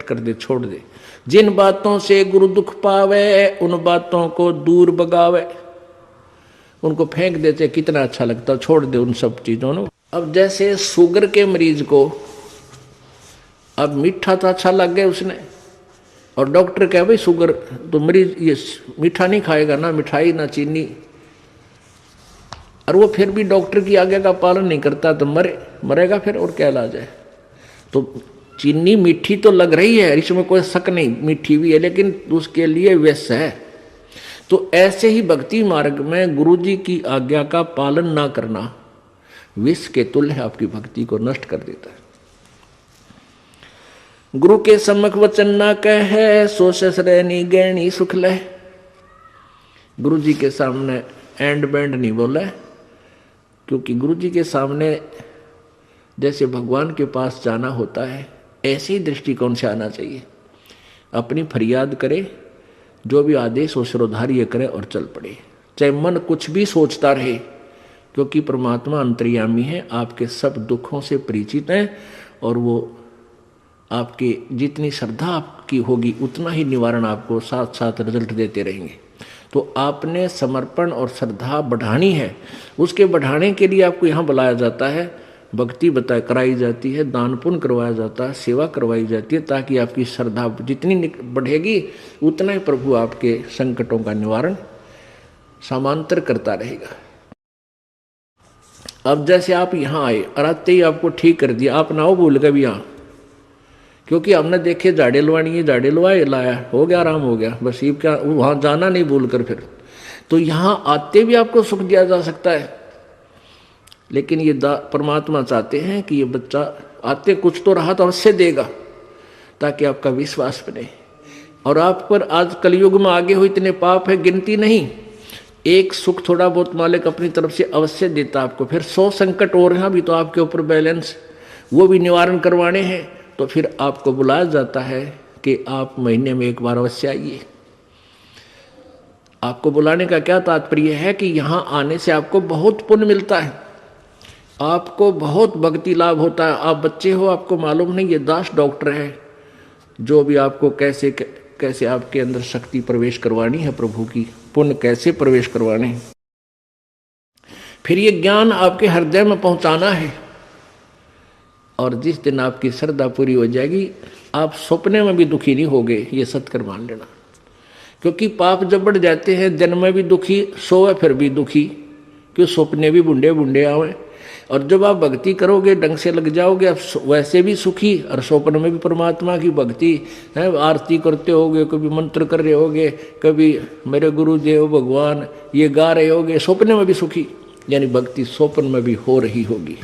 कर दे, छोड़ दे। जिन बातों से गुरु दुख पावे उन बातों को दूर भगावे। उनको फेंक देते, कितना अच्छा लगता, छोड़ दे उन सब चीजों को। अब जैसे शुगर के मरीज को अब मीठा तो अच्छा लग गया उसने, और डॉक्टर कहे भाई शुगर तो मरीज ये मीठा नहीं खाएगा, ना मिठाई ना चीनी, और वो फिर भी डॉक्टर की आज्ञा का पालन नहीं करता तो मरेगा फिर, और क्या इलाज है। तो चीनी मीठी तो लग रही है, इसमें कोई शक नहीं, मीठी भी है, लेकिन उसके लिए विष है। तो ऐसे ही भक्ति मार्ग में गुरु जी की आज्ञा का पालन ना करना विष के तुल्य है, आपकी भक्ति को नष्ट कर देता है। गुरु के सम्मुख वचन ना कहे सो ससरैनी गैणी सुख लह। गुरु जी के सामने एंड बैंड नहीं बोला, क्योंकि गुरु जी के सामने जैसे भगवान के पास जाना होता है ऐसे ही दृष्टिकोण से आना चाहिए। अपनी फरियाद करे, जो भी आदेश हो सिरोधार्य करे और चल पड़े, चाहे मन कुछ भी सोचता रहे, क्योंकि परमात्मा अंतर्यामी है, आपके सब दुखों से परिचित है, और वो आपके जितनी श्रद्धा आपकी होगी उतना ही निवारण आपको साथ साथ रिजल्ट देते रहेंगे। तो आपने समर्पण और श्रद्धा बढ़ानी है, उसके बढ़ाने के लिए आपको यहाँ बुलाया जाता है, भक्ति कराई जाती है, दान पुण्य करवाया जाता है, सेवा करवाई जाती है, ताकि आपकी श्रद्धा जितनी बढ़ेगी उतना ही प्रभु आपके संकटों का निवारण समांतर करता रहेगा। अब जैसे आप यहाँ आए और आते ही आपको ठीक कर दिया, आप ना हो भूल गए भी यहाँ, क्योंकि हमने देखे झाड़े लवानी है, झाड़े लवाए लाया, हो गया, आराम हो गया, बस ये क्या वहाँ जाना नहीं भूल कर फिर। तो यहाँ आते भी आपको सुख दिया जा सकता है, लेकिन ये परमात्मा चाहते हैं कि ये बच्चा आते कुछ तो रहा तो अवश्य देगा, ताकि आपका विश्वास बने। और आप पर आज कलयुग में आगे हो इतने पाप है, गिनती नहीं। एक सुख थोड़ा बहुत मालिक अपनी तरफ से अवश्य देता आपको, फिर 100 संकट और हैं अभी तो आपके ऊपर बैलेंस, वो भी निवारण करवाने हैं। तो फिर आपको बुलाया जाता है कि आप महीने में एक बार अवश्य आइए। आपको बुलाने का क्या तात्पर्य है कि यहाँ आने से आपको बहुत पुण्य मिलता है, आपको बहुत भक्ति लाभ होता है। आप बच्चे हो, आपको मालूम नहीं, ये दास डॉक्टर है जो भी आपको कैसे कैसे आपके अंदर शक्ति प्रवेश करवानी है, प्रभु की पुण्य कैसे प्रवेश करवाने हैं, फिर ये ज्ञान आपके हृदय में पहुंचाना है। और जिस दिन आपकी श्रद्धा पूरी हो जाएगी, आप सपने में भी दुखी नहीं होगे, ये सत्कर मान लेना। क्योंकि पाप जब बढ़ जाते हैं, दिन में भी दुखी, सोए फिर भी दुखी, क्यों सपने भी बुंडे बुंडे आवे। और जब आप भक्ति करोगे, ढंग से लग जाओगे, आप वैसे भी सुखी, और स्वप्न में भी परमात्मा की भक्ति है, आरती करते होगे, कभी मंत्र कर रहे होगे, कभी मेरे गुरुदेव भगवान ये गा रहे होगे, स्वप्न में भी सुखी, यानी भक्ति स्वप्न में भी हो रही होगी।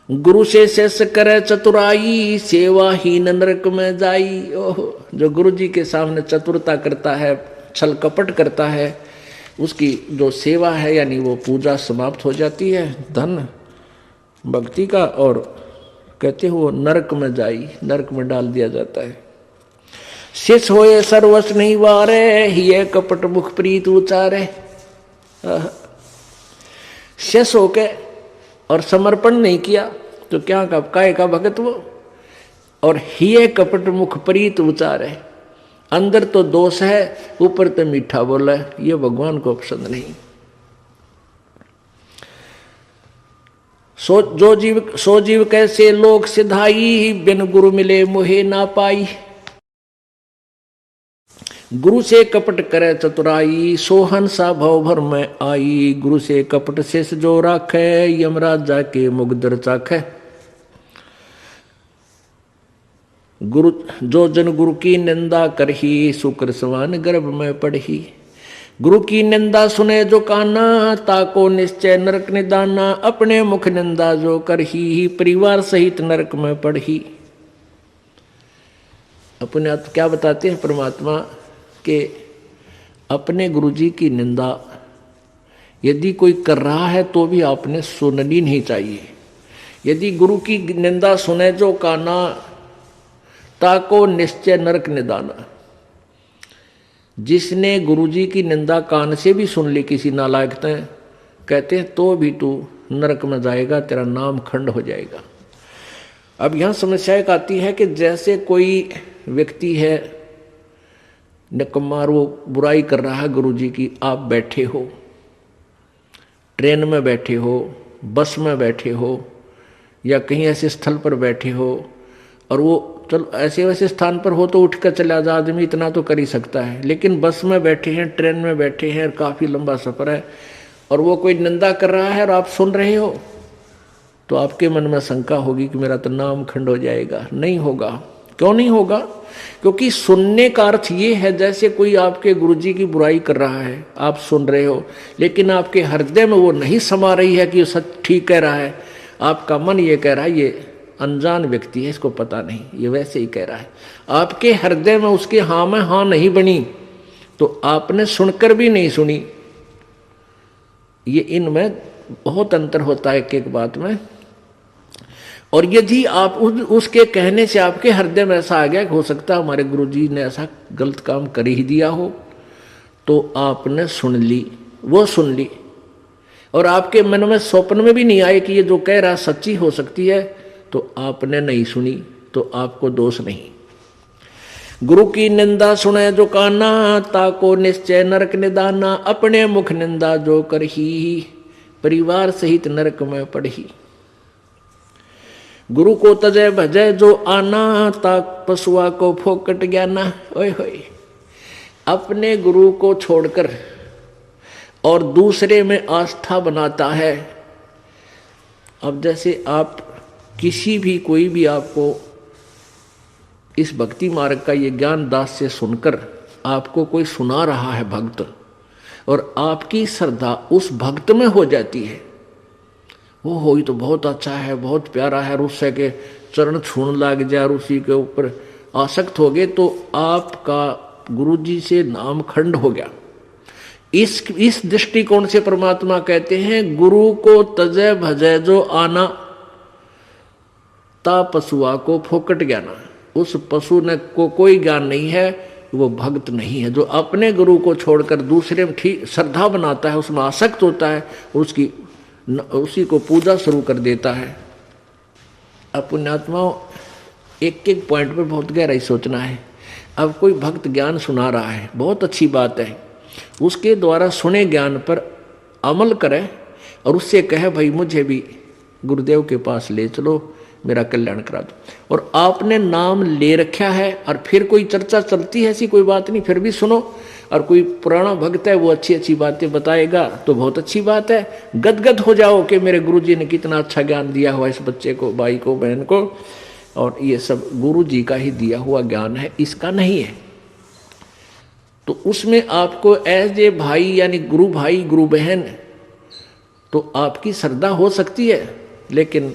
गुरु से शेष करे चतुराई सेवाहीन नरक में जाई। ओहो, जो गुरु जी के सामने चतुरता करता है, छल कपट करता है, उसकी जो सेवा है यानी वो पूजा समाप्त हो जाती है, धन भक्ति का, और कहते हो वो नरक में जाई, नरक में डाल दिया जाता है। शेष होए सर्वस नहीं वारे, हिये कपट मुख प्रीत उचारे। शेष होके और समर्पण नहीं किया तो क्या का काय का भगत वो, और हिये कपट मुख प्रीत उचारे। अंदर तो दोष है, ऊपर तो मीठा बोला है, ये भगवान को पसंद नहीं। सो जीव कैसे लोग सिधाई, बिन गुरु मिले मोहे ना पाई। गुरु से कपट करे चतुराई, सोहन सा भव भर में आई। गुरु से कपट शेष जो राखे, यमराज जाके मुगदर चाखे। गुरु जो जन गुरु की निंदा करही, शुक्र समान गर्भ में पढ़ही। गुरु की निंदा सुने जो काना, ताको निश्चय नरक निदाना। अपने मुख निंदा जो करही, परिवार सहित नरक में पढ़ही। अपने आप क्या बताते हैं परमात्मा के, अपने गुरुजी की निंदा यदि कोई कर रहा है तो भी आपने सुननी नहीं चाहिए। यदि गुरु की निंदा सुने जो काना, ताको निश्चय नरक निदाना। जिसने गुरुजी की निंदा कान से भी सुन ली किसी नालायक ने, कहते हैं तो भी तू नरक में जाएगा, तेरा नाम खंड हो जाएगा। अब यहां समस्या एक आती है कि जैसे कोई व्यक्ति है निकम्मा, वो बुराई कर रहा है गुरुजी की, आप बैठे हो, ट्रेन में बैठे हो, बस में बैठे हो, या कहीं ऐसे स्थल पर बैठे हो, और वो चलो ऐसे वैसे स्थान पर हो तो उठ कर चला जा, आदमी इतना तो कर ही सकता है, लेकिन बस में बैठे हैं, ट्रेन में बैठे हैं, काफ़ी लंबा सफ़र है, और वो कोई निंदा कर रहा है और आप सुन रहे हो, तो आपके मन में शंका होगी कि मेरा तो नाम खंड हो जाएगा। नहीं होगा। क्यों नहीं होगा? क्योंकि सुनने का अर्थ ये है जैसे कोई आपके गुरुजी की बुराई कर रहा है, आप सुन रहे हो, लेकिन आपके हृदय में वो नहीं समा रही है कि ये सच ठीक कह रहा है। आपका मन ये कह रहा है ये अनजान व्यक्ति है, इसको पता नहीं, ये वैसे ही कह रहा है। आपके हृदय में उसके हाँ में हाँ नहीं बनी, तो आपने सुनकर भी नहीं सुनी। ये इनमें बहुत अंतर होता है एक एक बात में। और यदि आप उसके कहने से आपके हृदय में ऐसा आ गया कि हो सकता है हमारे गुरुजी ने ऐसा गलत काम कर ही दिया हो, तो आपने सुन ली, वो सुन ली, और आपके मन में स्वप्न में भी नहीं आए कि ये जो कह रहा सच्ची हो सकती है, तो आपने नहीं सुनी, तो आपको दोष नहीं। गुरु की निंदा सुने जो काना, ताको निश्चय नरक निदाना, अपने मुख निंदा जो करही, परिवार सहित नरक में पड़ही। गुरु को तजय भजय जो आना, ताक पशुआ को फोकट ज्ञाना। ओए होए, अपने गुरु को छोड़कर और दूसरे में आस्था बनाता है। अब जैसे आप किसी भी कोई भी आपको इस भक्ति मार्ग का ये ज्ञान दास से सुनकर आपको कोई सुना रहा है भक्त, और आपकी श्रद्धा उस भक्त में हो जाती है, वो हो तो बहुत अच्छा है, बहुत प्यारा है, और उससे के चरण छूने लग जाए और उसी के ऊपर आसक्त हो गए, तो आपका गुरुजी से नाम खंड हो गया। इस दृष्टिकोण से परमात्मा कहते हैं गुरु को तजय भजय जो आना, ता पशुआ को फोकट ज्ञाना। उस पशु ने को कोई ज्ञान नहीं है, वो भक्त नहीं है। जो अपने गुरु को छोड़कर दूसरे में ठीक श्रद्धा बनाता है, उसमें आसक्त होता है, उसी को पूजा शुरू कर देता है। अब पुण्यात्माओं, एक एक पॉइंट पे बहुत गहराई सोचना है। अब कोई भक्त ज्ञान सुना रहा है, बहुत अच्छी बात है, उसके द्वारा सुने ज्ञान पर अमल करे और उससे कहे भाई मुझे भी गुरुदेव के पास ले चलो, मेरा कल्याण करा दो। और आपने नाम ले रखा है और फिर कोई चर्चा चलती है, ऐसी कोई बात नहीं, फिर भी सुनो। और कोई पुराना भक्त है वो अच्छी अच्छी बातें बताएगा तो बहुत अच्छी बात है, गदगद हो जाओ कि मेरे गुरुजी ने कितना अच्छा ज्ञान दिया हुआ इस बच्चे को, भाई को, बहन को, और ये सब गुरुजी का ही दिया हुआ ज्ञान है, इसका नहीं है। तो उसमें आपको एज ए भाई यानी गुरु भाई गुरु बहन तो आपकी श्रद्धा हो सकती है, लेकिन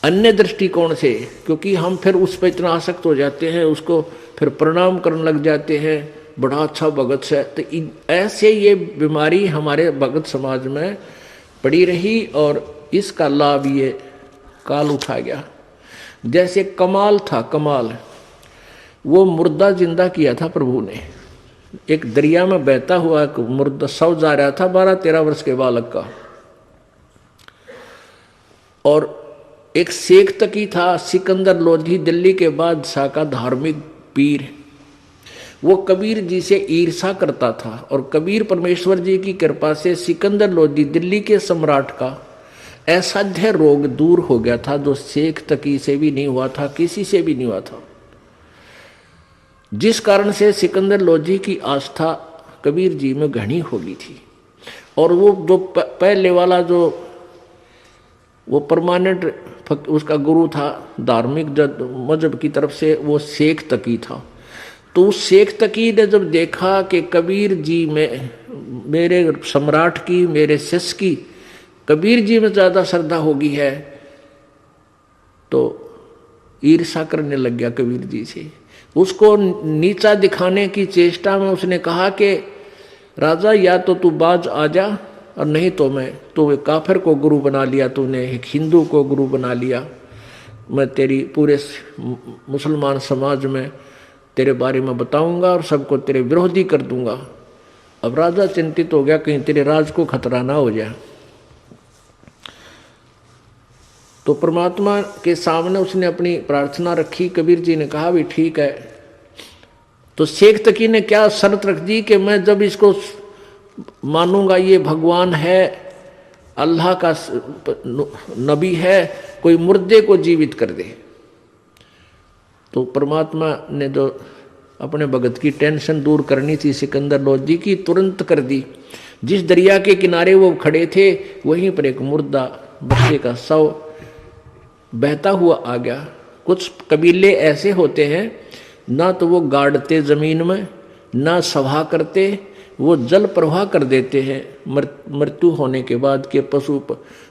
अन्य दृष्टिकोण से, क्योंकि हम फिर उस पर इतना आसक्त हो जाते हैं, उसको फिर प्रणाम करने लग जाते हैं, बड़ा अच्छा भगत है, तो ऐसे ये बीमारी हमारे भगत समाज में पड़ी रही और इसका लाभ ये काल उठा गया। जैसे कमाल था, कमाल वो मुर्दा जिंदा किया था प्रभु ने। एक दरिया में बहता हुआ एक मुर्दा शव जा रहा था 12-13 वर्ष के बालक का, और एक शेख तकी था सिकंदर लोधी, दिल्ली के बादशाह का धार्मिक पीर। वो कबीर जी से ईर्षा करता था और कबीर परमेश्वर जी की कृपा से सिकंदर लोधी दिल्ली के सम्राट का असाध्य रोग दूर हो गया था, जो शेख तकी से भी नहीं हुआ था, किसी से भी नहीं हुआ था, जिस कारण से सिकंदर लोधी की आस्था कबीर जी में घनी हो गई थी। और वो जो पहले वाला जो वो परमानेंट उसका गुरु था धार्मिक मजहब की तरफ से, वो शेख तकी था। तो उस शेख तकी ने जब देखा कि कबीर जी में, मेरे सम्राट की, मेरे शिष्य की कबीर जी में ज़्यादा श्रद्धा होगी है, तो ईर्षा करने लग गया कबीर जी से। उसको नीचा दिखाने की चेष्टा में उसने कहा कि राजा या तो तू बाज आ जा, और नहीं तो मैं, तो एक काफिर को गुरु बना लिया तूने, एक हिंदू को गुरु बना लिया, मैं तेरी पूरे मुसलमान समाज में तेरे बारे में बताऊंगा और सबको तेरे विरोधी कर दूंगा। अब राजा चिंतित हो गया कहीं तेरे राज को खतरा ना हो जाए। तो परमात्मा के सामने उसने अपनी प्रार्थना रखी। कबीर जी ने कहा भी ठीक है। तो शेख तकी ने क्या शर्त रख दी कि मैं जब इसको मानूंगा ये भगवान है, अल्लाह का नबी है, कोई मुर्दे को जीवित कर दे। तो परमात्मा ने जो अपने भगत की टेंशन दूर करनी थी सिकंदर लोधी की, तुरंत कर दी। जिस दरिया के किनारे वो खड़े थे वहीं पर एक मुर्दा बच्चे का शव बहता हुआ आ गया। कुछ कबीले ऐसे होते हैं, ना तो वो गाड़ते जमीन में, ना सभा करते, वो जल प्रवाह कर देते हैं मृत्यु होने के बाद के पशु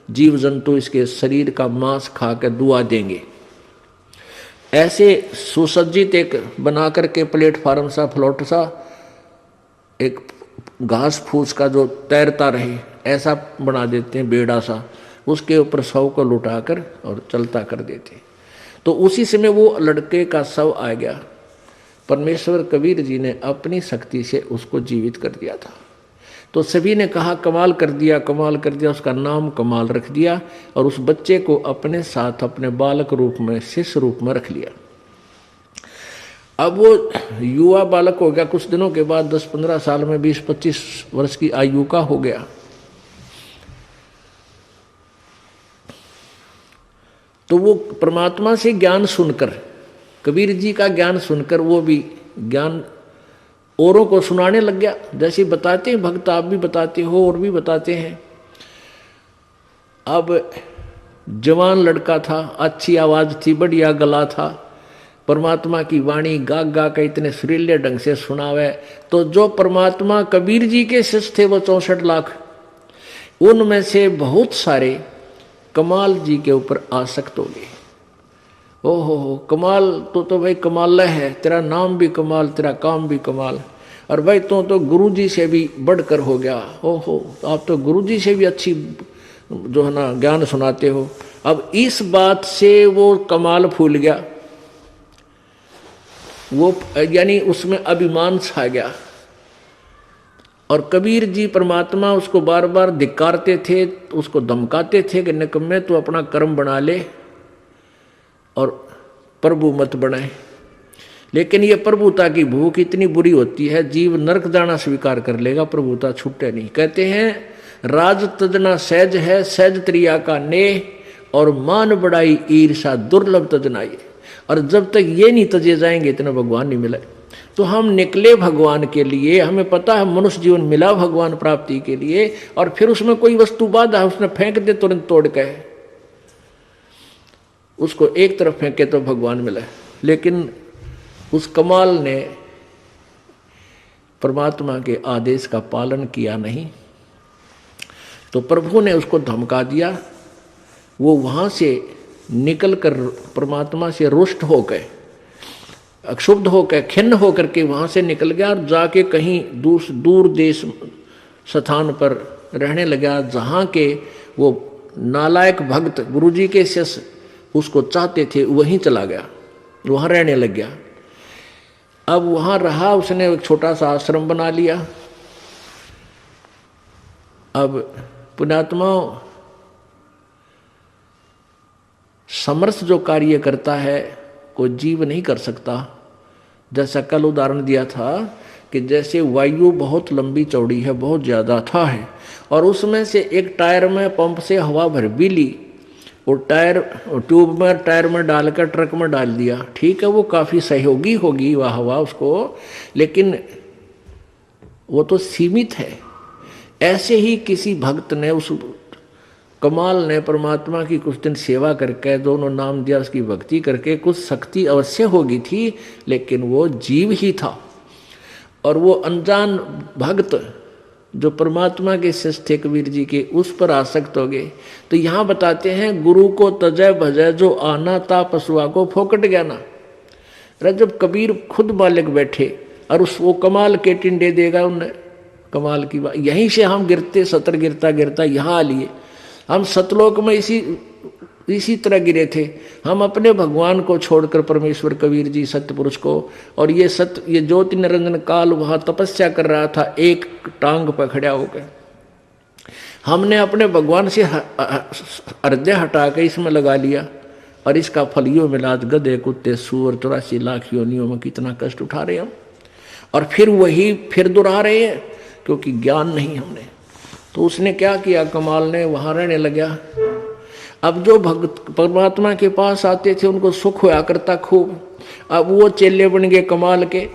जीव जंतु इसके शरीर का मांस खा कर दुआ देंगे। ऐसे सुसज्जित एक बना करके प्लेटफार्म सा, फ्लोट सा, एक घास फूस का जो तैरता रहे ऐसा बना देते हैं, बेड़ा सा, उसके ऊपर शव को लुटाकर और चलता कर देते। तो उसी समय वो लड़के का शव आ गया। परमेश्वर कबीर जी ने अपनी शक्ति से उसको जीवित कर दिया था। तो सभी ने कहा कमाल कर दिया, कमाल कर दिया। उसका नाम कमाल रख दिया और उस बच्चे को अपने साथ अपने बालक रूप में, शिष्य रूप में रख लिया। अब वो युवा बालक हो गया। कुछ दिनों के बाद 10-15 साल में 20-25 वर्ष की आयु का हो गया। तो वो परमात्मा से ज्ञान सुनकर, कबीर जी का ज्ञान सुनकर वो भी ज्ञान औरों को सुनाने लग गया। जैसे बताते हैं भक्त, आप भी बताते हो और भी बताते हैं। अब जवान लड़का था, अच्छी आवाज थी, बढ़िया गला था, परमात्मा की वाणी गा गा के इतने सुरीले ढंग से सुनावे। तो जो परमात्मा कबीर जी के शिष्य थे वो 64 लाख, उनमें से बहुत सारे कमाल जी के ऊपर आसक्त हो गए। ओहो कमाल तो भाई कमाल है, तेरा नाम भी कमाल, तेरा काम भी कमाल, और भाई तो गुरु जी से भी बढ़कर हो गया। ओहो आप तो गुरु जी से भी अच्छी जो है ना ज्ञान सुनाते हो। अब इस बात से वो कमाल फूल गया, वो यानी उसमें अभिमान छा गया। और कबीर जी परमात्मा उसको बार बार धिक्कारते थे, उसको धमकाते थे कि निकम्मे तू अपना कर्म बना ले और प्रभु मत बनाए। लेकिन ये प्रभुता की भूख इतनी बुरी होती है, जीव नरक जाना स्वीकार कर लेगा, प्रभुता छूटे नहीं। कहते हैं राज तजना सहज है, सहज त्रिया का नेह, और मान बढ़ाई ईर्षा दुर्लभ तजनाई। और जब तक ये नहीं तजे जाएंगे इतना भगवान नहीं मिले। तो हम निकले भगवान के लिए, हमें पता है मनुष्य जीवन मिला भगवान प्राप्ति के लिए, और फिर उसमें कोई वस्तु बाधा उसने फेंक दे तुरंत तोड़ के, उसको एक तरफ फेंके तो भगवान मिला। लेकिन उस कमाल ने परमात्मा के आदेश का पालन किया नहीं, तो प्रभु ने उसको धमका दिया। वो वहां से निकलकर परमात्मा से रुष्ट होकर, अक्षुब्ध होकर, खिन्न होकर के वहां से निकल गया और जाके कहीं दूर देश स्थान पर रहने लगा, जहां के वो नालायक भक्त गुरुजी के शिष्य उसको चाहते थे, वहीं चला गया, वहां रहने लग गया। अब वहां रहा, उसने एक छोटा सा आश्रम बना लिया। अब पुण्यात्मा समर्थ जो कार्य करता है कोई जीव नहीं कर सकता। जैसा कल उदाहरण दिया था कि जैसे वायु बहुत लंबी चौड़ी है, बहुत ज़्यादा था है, और उसमें से एक टायर में पंप से हवा भर भी ली, वो टायर ट्यूब में टायर में डालकर ट्रक में डाल दिया, ठीक है वो काफ़ी सहयोगी होगी वह हवा उसको, लेकिन वो तो सीमित है। ऐसे ही किसी भक्त ने, उस कमाल ने परमात्मा की कुछ दिन सेवा करके, दोनों नाम दिया, उसकी भक्ति करके कुछ शक्ति अवश्य होगी थी, लेकिन वो जीव ही था। और वो अनजान भक्त जो परमात्मा के शिष्य थे कबीर जी के, उस पर आसक्त हो गए। तो यहाँ बताते हैं गुरु को तजय भजय जो आना ता पशुआ को फोकट गया ना। जब कबीर खुद मालिक बैठे और उस वो कमाल के टिंडे देगा उन्हें, कमाल की बात। यहीं से हम गिरते, सतर गिरता गिरता यहाँ आ लिए। हम सतलोक में इसी तरह गिरे थे। हम अपने भगवान को छोड़कर परमेश्वर कबीर जी सत्य पुरुष को, और ये ज्योति निरंजन काल वहाँ तपस्या कर रहा था एक टांग पर खड़ा होकर। हमने अपने भगवान से हृदय हटा के इसमें लगा लिया और इसका फल यो मिला। आज गधे कुत्ते सूअर 84 लाख योनियों में कितना कष्ट उठा रहे हम, और फिर वही फिर दोहरा रहे हैं क्योंकि ज्ञान नहीं हमने। तो उसने क्या किया, कमाल ने वहां रहने लगा। अब जो भक्त परमात्मा के पास आते थे उनको सुख होया करता खूब। अब वो चेले बन गए कमाल के।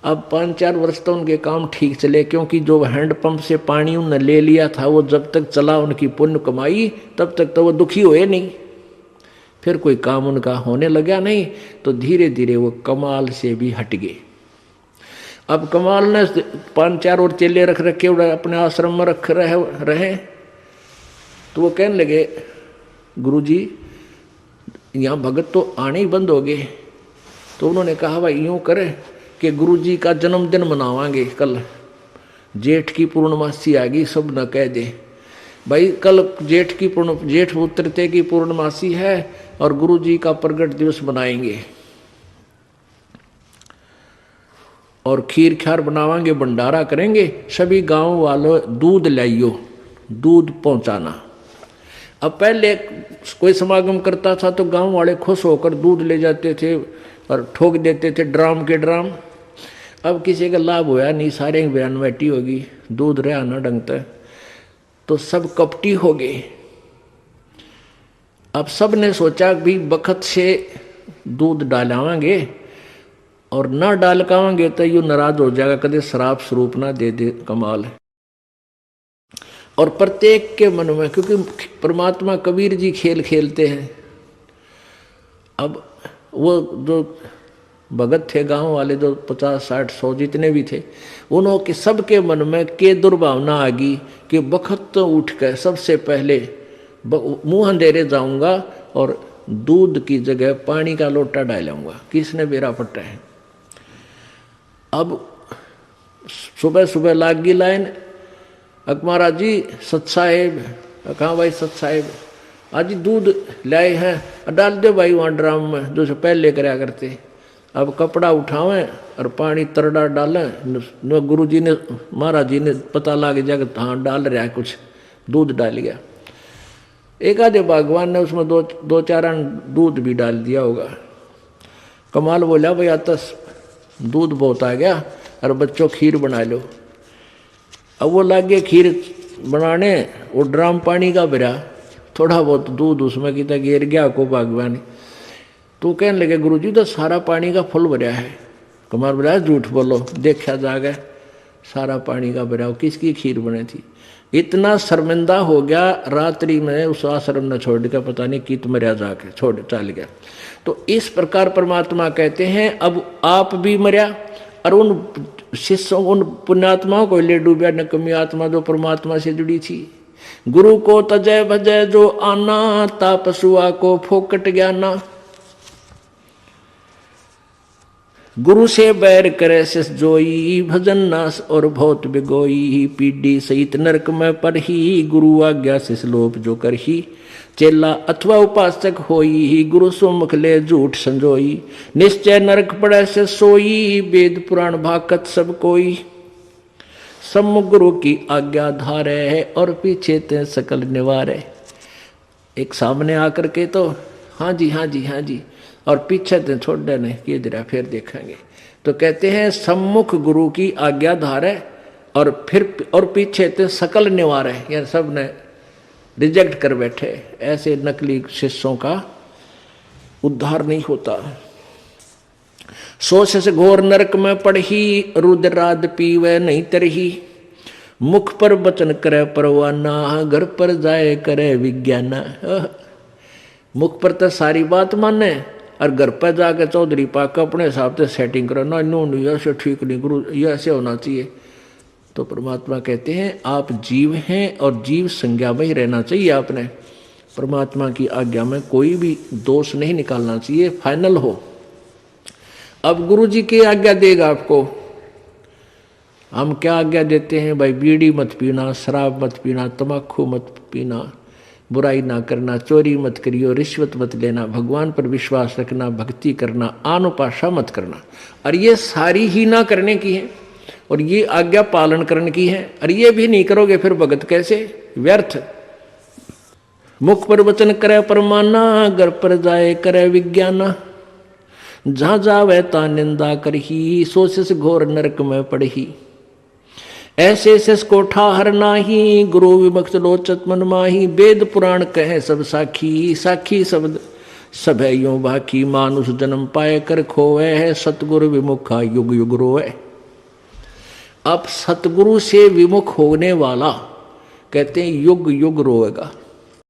अब 5-4 वर्ष तो उनके काम ठीक चले, क्योंकि जो हैंडपंप से पानी उन्होंने ले लिया था वो जब तक चला उनकी पुण्य कमाई तब तक तो वो दुखी हुए नहीं। फिर कोई काम उनका होने लगा नहीं, तो धीरे धीरे वो कमाल से भी हट गए। अब कमाल ने 5-4 और चेले रख रखे अपने आश्रम में रख रहे। तो वो कहने लगे, गुरुजी यहाँ भगत तो आने ही बंद हो गए। तो उन्होंने कहा भाई यूँ करे कि गुरुजी का जन्मदिन मनावांगे कल, जेठ की पूर्णमासी आ गई, सब न कह दे भाई कल जेठ उतरते की पूर्णमासी है और गुरुजी का प्रगट दिवस मनाएंगे और खीर ख्यार बनावांगे, भंडारा करेंगे। सभी गांव वालों दूध लाइयो, दूध पहुंचाना। अब पहले कोई समागम करता था तो गांव वाले खुश होकर दूध ले जाते थे और ठोक देते थे ड्राम के ड्राम। अब किसी का लाभ होया नहीं, सारे बयान बैठी होगी, दूध रहा ना ढंगता, तो सब कपटी हो गए। अब सब ने सोचा भी बखत से दूध डालावांगे और ना डाल कावांगे तो यू नाराज हो जाएगा, कदे शराब स्वरूप ना दे दे। कमाल है। और प्रत्येक के मन में, क्योंकि परमात्मा कबीर जी खेल खेलते हैं। अब वो जो भगत थे गांव वाले, जो 50, 60, 100 जितने भी थे, उन्होंने सबके मन में के दुर्भावना आ गई कि बखत तो उठ कर सबसे पहले मुंह अंधेरे जाऊंगा और दूध की जगह पानी का लोटा डालूंगा। किसने बेरा पट्टा है। अब सुबह सुबह लाग गई लाइन, अकमारा जी सत साहेब, कहाँ भाई सत साहेब, आज दूध लाए हैं, डाल दे भाई वहाँ ड्राम में जो से पहले कराया करते। अब कपड़ा उठावें और पानी तरड़ा डालें। गुरु जी ने महाराज जी ने पता लग जाएगा हाँ डाल रहा है कुछ, दूध डाल गया। एक आधे भगवान ने उसमें दो चार दूध भी डाल दिया होगा। कमाल बोला भाई आता दूध बहुत आ गया और बच्चों खीर बना लो। अब वो लागे खीर बनाने, वो ड्राम पानी का भरा, थोड़ा बहुत दूध उसमें कितना गिर गया को भगवान। तो कहने लगे गुरुजी तो सारा पानी का फुल भरा है। कमाल बोला झूठ बोलो, देखा जाएगा सारा पानी का भरा, किसकी खीर बनी थी। इतना शर्मिंदा हो गया, रात्रि में उस आश्रम ने छोड़ दिया, पता नहीं कित मरिया जाके छोड़ चल गया। तो इस प्रकार परमात्मा कहते हैं अब आप भी मरिया और उन शिष्यों उन पुण्यात्माओं को ले डूबा, नकमी आत्मा जो परमात्मा से जुड़ी थी। गुरु को तजय भजय जो आना, तापसुआ को फोकट ज्ञाना। गुरु से बैर करे शिष जोई, भजन नाश और बहुत बिगोई। पीढ़ी सहित नरक में पढ़ी, गुरु आज्ञा शिष लोप जो करही। चेला अथवा उपासक होई, गुरु सुमुख ले झूठ संजोई। निश्चय नरक पड़े से सोई, वेद पुराण भाकत सब कोई। सम्मुख गुरु की आज्ञा धारे, और पीछे ते सकल निवारे। एक सामने आकर के तो हाँ जी हाँ जी हाँ जी, और पीछे ते छोड़ देने कि जरा फिर देखेंगे। तो कहते हैं सम्मुख गुरु की आज्ञा धारे और पीछे ते सकल निवारे, यार सब ने रिजेक्ट कर बैठे। ऐसे नकली शिष्यों का उद्धार नहीं होता। सोच से घोर नरक में पड़ही, रुद्राद पीवे नहीं तरही। मुख पर वचन करे परवाना, घर पर जाए करे विज्ञाना। मुख पर तो सारी बात माने और घर पर जाके चौधरी पाक अपने हिसाब से सेटिंग करो ना, नो ऐसे ठीक नहीं गुरु, ये ऐसे होना चाहिए। तो परमात्मा कहते हैं आप जीव हैं और जीव संज्ञा में ही रहना चाहिए। आपने परमात्मा की आज्ञा में कोई भी दोष नहीं निकालना चाहिए, फाइनल हो। अब गुरु जी की आज्ञा देगा आपको। हम क्या आज्ञा देते हैं भाई, बीड़ी मत पीना, शराब मत पीना, तम्बाकू मत पीना, बुराई ना करना, चोरी मत करियो, रिश्वत मत लेना, भगवान पर विश्वास रखना, भक्ति करना, आनुपाशा मत करना। और ये सारी ही ना करने की है। और ये आज्ञा पालन करने की है। और ये भी नहीं करोगे फिर भगत कैसे, व्यर्थ। मुख पर वचन करे परमाना, घर पर जाए करे विज्ञाना। जहां जावे ता निंदा करही, सोच से घोर नरक में पड़ही। ऐसे शेष को ठाहर नाही, गुरु विमुक्त लोचत मन माही। वेद पुराण कहे सब साखी, साखी शब्द सब है यूं बाकी। मानुष जन्म पाए कर खोवे है, सतगुरु विमुखा युग युग रोए। अब सतगुरु से विमुख होने वाला कहते हैं युग युग रोएगा।